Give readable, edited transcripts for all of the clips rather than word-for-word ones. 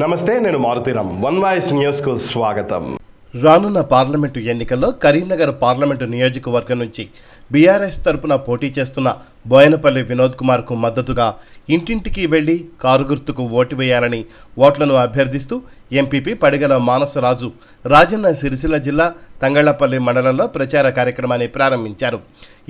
నమస్తే, నేను Maruthi Ram. One voice న్యూస్కు స్వాగతం. రానున్న పార్లమెంటు ఎన్నికల్లో కరీంనగర్ పార్లమెంటు నియోజకవర్గం నుంచి బీఆర్ఎస్ తరపున పోటీ చేస్తున్న బోయనపల్లి వినోద్ కుమార్కు మద్దతుగా ఇంటింటికి వెళ్లి కారు గుర్తుకు ఓటు వేయాలని ఓట్లను అభ్యర్థిస్తూ ఎంపీపీ పడిగల మానసరాజు రాజన్న సిరిసిల్ల జిల్లా తంగళ్లపల్లి మండలంలో ప్రచార కార్యక్రమాన్ని ప్రారంభించారు.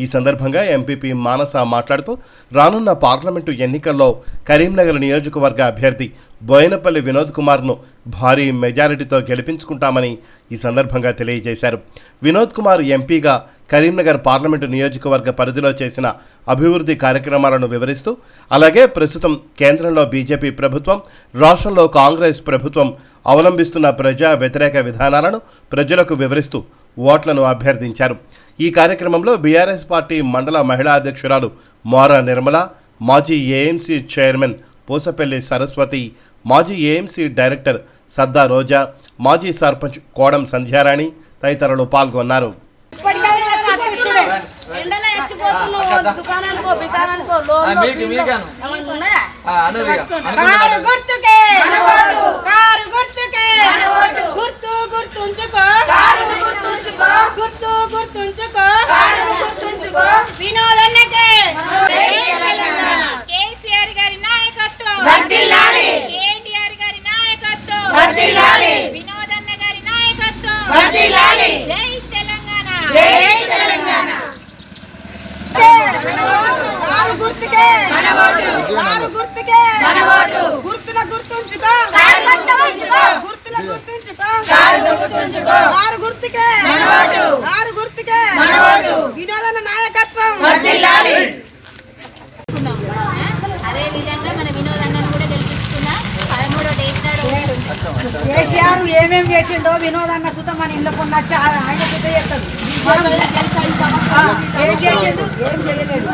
ఈ సందర్భంగా ఎంపీపీ మానస మాట్లాడుతూ రానున్న పార్లమెంటు ఎన్నికల్లో కరీంనగర్ నియోజకవర్గ అభ్యర్థి బోయనపల్లి వినోద్ కుమార్ను భారీ మెజారిటీతో గెలిపించుకుంటామని ఈ సందర్భంగా తెలియజేశారు. వినోద్ కుమార్ ఎంపీగా కరీంనగర్ పార్లమెంటు నియోజకవర్గ పరిధిలో చేసిన అభివృద్ధి కార్యక్రమాలను వివరిస్తూ, అలాగే ప్రస్తుతం కేంద్రంలో బీజేపీ ప్రభుత్వం, రాష్ట్రంలో కాంగ్రెస్ ప్రభుత్వం అవలంబిస్తున్న ప్రజా వ్యతిరేక విధానాలను ప్రజలకు వివరిస్తూ ఓట్లను అభ్యర్థించారు. ఈ కార్యక్రమంలో బీఆర్ఎస్ పార్టీ మండల మహిళా అధ్యక్షురాలు మోర నిర్మల, మాజీ ఏఎంసీ చైర్మన్ పూసపల్లి సరస్వతి, మాజీ ఏఎంసీ డైరెక్టర్ సద్దా రోజా, మాజీ సర్పంచ్ కోడం సంధ్యారాణి తదితరులు పాల్గొన్నారు. కేసీఆర్ గారి నాయకత్వం, కేటీఆర్ గారి నాయకత్వం, వినోదన్న గారి నాయకత్వం. జై తెలంగాణ, జై తెలంగాణ. గుర్తుకే గుర్తుల గుర్తుంచుకో, గుర్తుకే వినోదన్న నాయకత్వం. అదే విధంగా మన వినోదన్నను కూడా గెలిపించుకున్నా 13వ డేట్ నాడు కేసీఆర్ ఏమేమి చేసిండో వినోదన్న సుతం మన ఇంట్లో కొన్న ఆయన సుత చేస్తాడు. ఏం చేసిండు, ఏం చేయలేదు.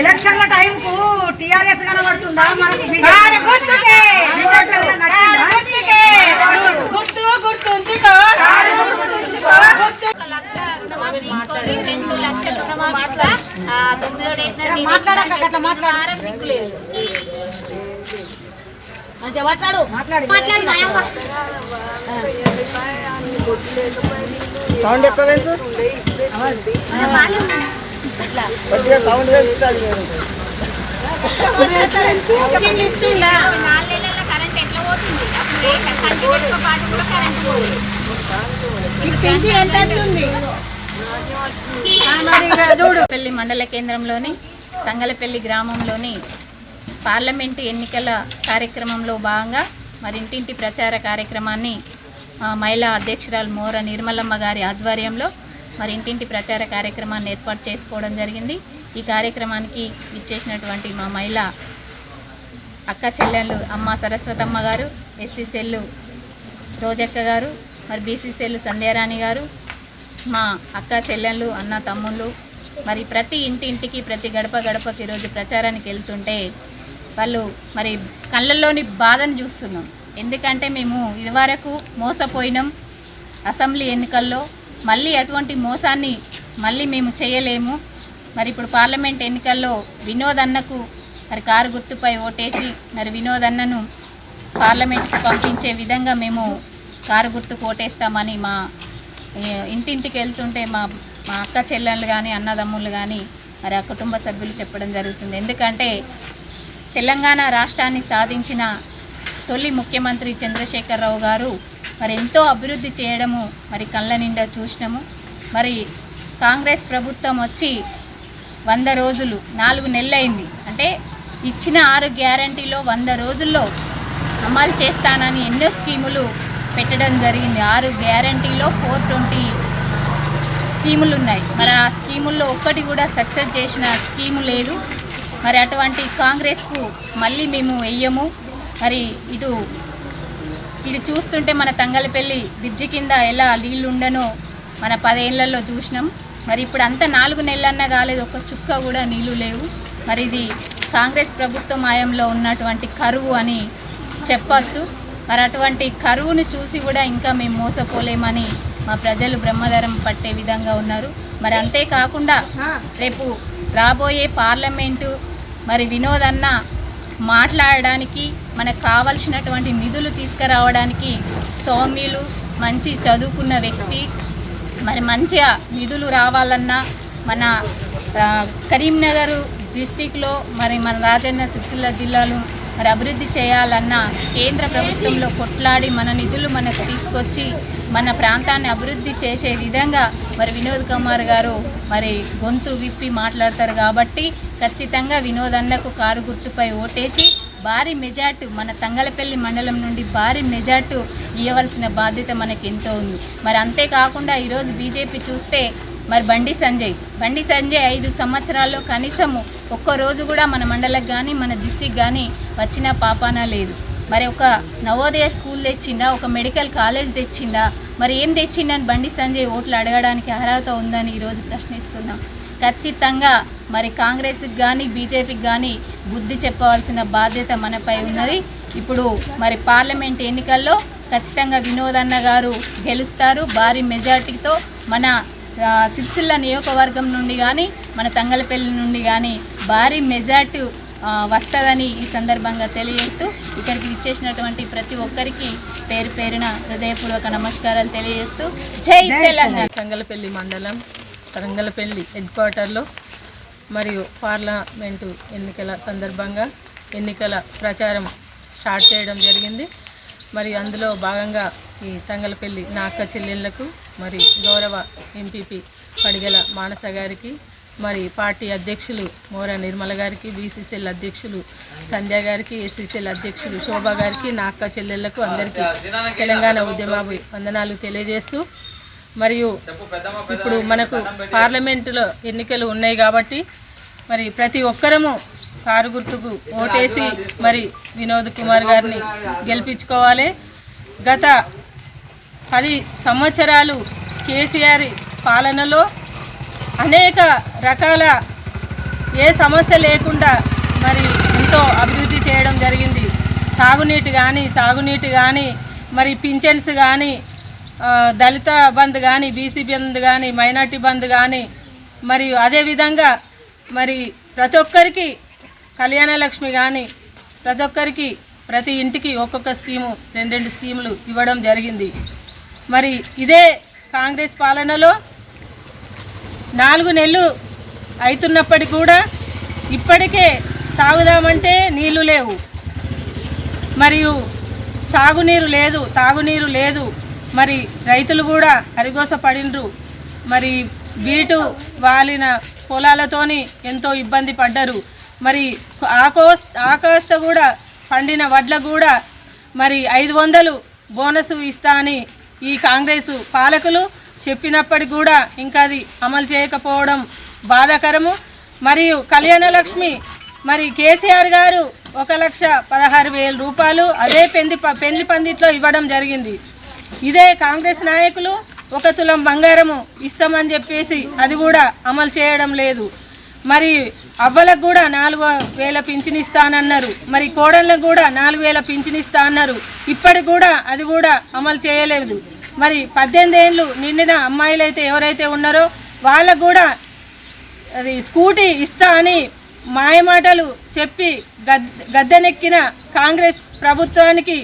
ఎలక్షన్ల టైంకు టీఆర్ఎస్ కనబడుతుందా మనకు? సౌండ్ ఎక్కువ పెంచు, కొద్దిగా సౌండ్ పెంచుతాడు. పెళ్లి మండల కేంద్రంలోని తంగలపల్లి గ్రామంలోని పార్లమెంటు ఎన్నికల కార్యక్రమంలో భాగంగా మరి ఇంటింటి ప్రచార కార్యక్రమాన్ని మహిళా అధ్యక్షురాలు మోర నిర్మలమ్మ గారి ఆధ్వర్యంలో మరి ఇంటింటి ప్రచార కార్యక్రమాన్ని ఏర్పాటు చేసుకోవడం జరిగింది. ఈ కార్యక్రమానికి ఇచ్చేసినటువంటి మా మహిళా అక్క చెల్లెళ్ళు అమ్మ సరస్వతమ్మ గారు, ఎస్సీ సెల్లు రోజక్క గారు, మరి బీసీ సెల్లు సంధ్యారాణి గారు, మా అక్క చెల్లెళ్ళు అన్న తమ్ముళ్ళు మరి ప్రతి ఇంటింటికి ప్రతి గడప గడపకి ఈరోజు ప్రచారానికి వెళ్తుంటే వాళ్ళు మరి కళ్ళల్లోని బాధను చూస్తున్నాం. ఎందుకంటే మేము ఇదివరకు మోసపోయినాం అసెంబ్లీ ఎన్నికల్లో, మళ్ళీ అటువంటి మోసాన్ని మళ్ళీ మేము చేయలేము. మరి ఇప్పుడు పార్లమెంట్ ఎన్నికల్లో వినోదన్నకు మరి కారు గుర్తుపై ఓటేసి మరి వినోదన్నను పార్లమెంట్కి పంపించే విధంగా మేము కారు గుర్తుకు ఓటేస్తామని మా ఇంటింటికి వెళ్తుంటే మా అక్క చెల్లెళ్ళు కానీ అన్నదమ్ముళ్ళు కానీ మరి ఆ కుటుంబ సభ్యులు చెప్పడం జరుగుతుంది. ఎందుకంటే తెలంగాణ రాష్ట్రాన్ని సాధించిన తొలి ముఖ్యమంత్రి చంద్రశేఖరరావు గారు మరి ఎంతో అభివృద్ధి చేయడము మరి కళ్ళ నిండా చూసినాము. మరి కాంగ్రెస్ ప్రభుత్వం వచ్చి 100 రోజులు 4 నెలలైంది. అంటే ఇచ్చిన 6 గ్యారంటీలో 100 రోజుల్లో అమలు చేస్తానని ఎన్నో స్కీములు పెట్టడం జరిగింది. 6 గ్యారంటీలో 420 స్కీములు ఉన్నాయి. మరి ఆ స్కీముల్లో ఒక్కటి కూడా సక్సెస్ చేసిన స్కీము లేదు. మరి అటువంటి కాంగ్రెస్కు మళ్ళీ మేము వెయ్యము. మరి ఇటు చూస్తుంటే మన తంగలపల్లి బ్రిడ్జి కింద ఎలా నీళ్ళు ఉండనో మన 10 ఏళ్లలో చూసినాం. మరి ఇప్పుడు అంతా 4 నెలలన్నా కాలేదు, ఒక చుక్క కూడా నీళ్లు లేవు. మరి ఇది కాంగ్రెస్ ప్రభుత్వం హయాంలో ఉన్నటువంటి కరువు అని చెప్పచ్చు. మరి అటువంటి కరువును చూసి కూడా ఇంకా మేము మోసపోలేమని మా ప్రజలు బ్రహ్మదరం పట్టే విధంగా ఉన్నారు. మరి అంతేకాకుండా రేపు రాబోయే పార్లమెంటు మరి వినోద్ అన్న మాట్లాడడానికి మనకు కావలసినటువంటి నిధులు తీసుకురావడానికి సౌమ్యులు మంచి చదువుకున్న వ్యక్తి. మరి మంచిగా నిధులు రావాలన్నా మన కరీంనగర్ డిస్టిక్లో మరి మన రాజన్న సిరిసిల్ల జిల్లాలో మరి అభివృద్ధి చేయాలన్నా కేంద్ర ప్రభుత్వంలో కొట్లాడి మన నిధులు మనకు తీసుకొచ్చి మన ప్రాంతాన్ని అభివృద్ధి చేసే విధంగా మరి వినోద్ కుమార్ గారు మరి గొంతు విప్పి మాట్లాడతారు. కాబట్టి ఖచ్చితంగా వినోద్ అన్నకు కారు గుర్తుపై ఓటేసి భారీ మెజార్టీ మన తంగలపల్లి మండలం నుండి భారీ మెజార్టీ ఇవ్వవలసిన బాధ్యత మనకి ఎంతో ఉంది. మరి అంతేకాకుండా ఈరోజు బీజేపీ చూస్తే మరి బండి సంజయ్ 5 సంవత్సరాల్లో కనీసము ఒక్కరోజు కూడా మన మండలకు కానీ మన డిస్టిక్ కానీ వచ్చిన పాపాన లేదు. మరి ఒక నవోదయ స్కూల్ తెచ్చిందా, ఒక మెడికల్ కాలేజ్ తెచ్చిందా, మరి ఏం తెచ్చిందని బండి సంజయ్ ఓట్లు అడగడానికి అర్హత ఉందని ఈరోజు ప్రశ్నిస్తున్నాం. ఖచ్చితంగా మరి కాంగ్రెస్కి కానీ బీజేపీకి కానీ బుద్ధి చెప్పవలసిన బాధ్యత మనపై ఉన్నది. ఇప్పుడు మరి పార్లమెంట్ ఎన్నికల్లో ఖచ్చితంగా వినోద్ అన్న గారు గెలుస్తారు భారీ మెజార్టీతో. మన సిరిసిల్ల నియోజకవర్గం నుండి కానీ మన తంగలపల్లి నుండి కానీ భారీ మెజార్టీ వస్తుందని ఈ సందర్భంగా తెలియజేస్తూ ఇక్కడికి విచ్చేసినటువంటి ప్రతి ఒక్కరికి పేరు పేరున హృదయపూర్వక నమస్కారాలు తెలియజేస్తూ జై తెలంగాణ. తంగలపల్లి మండలం తంగలపల్లి హెడ్ క్వార్టర్లో మరియు పార్లమెంటు ఎన్నికల సందర్భంగా ఎన్నికల ప్రచారం స్టార్ట్ చేయడం జరిగింది. మరి అందులో భాగంగా ఈ తంగలపల్లి నా అక్క చెల్లెళ్లకు మరి గౌరవ ఎంపీపీ పడిగల మానస గారికి, మరి పార్టీ అధ్యక్షులు మోర నిర్మల గారికి, బీసీసీఎల్ అధ్యక్షులు సంధ్య గారికి, ఎస్సీసీఎల్ అధ్యక్షులు శోభా గారికి, నా అక్క చెల్లెళ్లకు అందరికీ తెలంగాణ ఉద్యమాభి వందనాలు తెలియజేస్తూ, మరియు ఇప్పుడు మనకు పార్లమెంటులో ఎన్నికలు ఉన్నాయి కాబట్టి మరి ప్రతి ఒక్కరము కారు గుర్తుకు ఓటేసి మరి వినోద్ కుమార్ గారిని గెలిపించుకోవాలి. గత 10 సంవత్సరాలు కేసీఆర్ పాలనలో అనేక రకాల ఏ సమస్య లేకుండా మరి ఎంతో అభివృద్ధి చేయడం జరిగింది. తాగునీటి కానీ సాగునీటి కానీ మరి పింఛన్స్ కానీ దళిత బంద్ కానీ బీసీ బంద్ కానీ మైనార్టీ బంద్ కానీ మరియు అదేవిధంగా మరి ప్రతి ఒక్కరికి కళ్యాణ లక్ష్మి కానీ ప్రతి ఒక్కరికి ప్రతి ఇంటికి ఒక్కొక్క స్కీము 2 స్కీములు ఇవ్వడం జరిగింది. మరి ఇదే కాంగ్రెస్ పాలనలో 4 నెలలు అవుతున్నప్పటికీ కూడా ఇప్పటికే తాగుదామంటే నీళ్లు లేవు, మరియు సాగునీరు లేదు, తాగునీరు లేదు. మరి రైతులు కూడా అరిగోస పడిండ్రు. మరి బీటు వాలిన పొలాలతోని ఎంతో ఇబ్బంది పడ్డారు. మరి ఆకాస్త కూడా పండిన వడ్ల కూడా మరి 500 బోనస్ ఇస్తా అని ఈ కాంగ్రెస్ పాలకులు చెప్పినప్పటికీ కూడా ఇంకా అది అమలు చేయకపోవడం బాధాకరము. మరియు కళ్యాణ లక్ష్మి మరి కేసీఆర్ గారు 1,16,000 రూపాయలు అదే పెళ్లి పందిట్లో ఇవ్వడం జరిగింది. ఇదే కాంగ్రెస్ నాయకులు 1 తులం బంగారము ఇస్తామని చెప్పేసి అది కూడా అమలు చేయడం లేదు. మరి అవ్వలకు కూడా 4,000 పింఛన్ ఇస్తానన్నారు. మరి కోడళ్ళకు కూడా 4,000 పింఛన్ ఇస్తా అన్నారు. ఇప్పటికి కూడా అది కూడా అమలు చేయలేదు. మరి 18 ఏళ్ళు నిండిన అమ్మాయిలు అయితే ఎవరైతే ఉన్నారో వాళ్ళకు కూడా అది స్కూటీ ఇస్తా అని మాయమాటలు చెప్పి గద్దెనెక్కిన కాంగ్రెస్ ప్రభుత్వానికి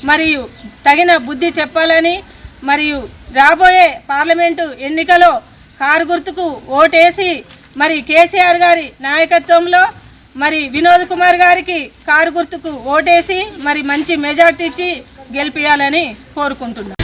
మరియు తగిన బుద్ధి చెప్పాలని, మరియు రాబోయే పార్లమెంటు ఎన్నికలో కారు గుర్తుకు ఓటేసి మరి కేసీఆర్ గారి నాయకత్వంలో మరి వినోద్ కుమార్ గారికి కారు గుర్తుకు ఓటేసి మరి మంచి మెజార్టీ ఇచ్చి గెలిపించాలని కోరుకుంటున్నాను.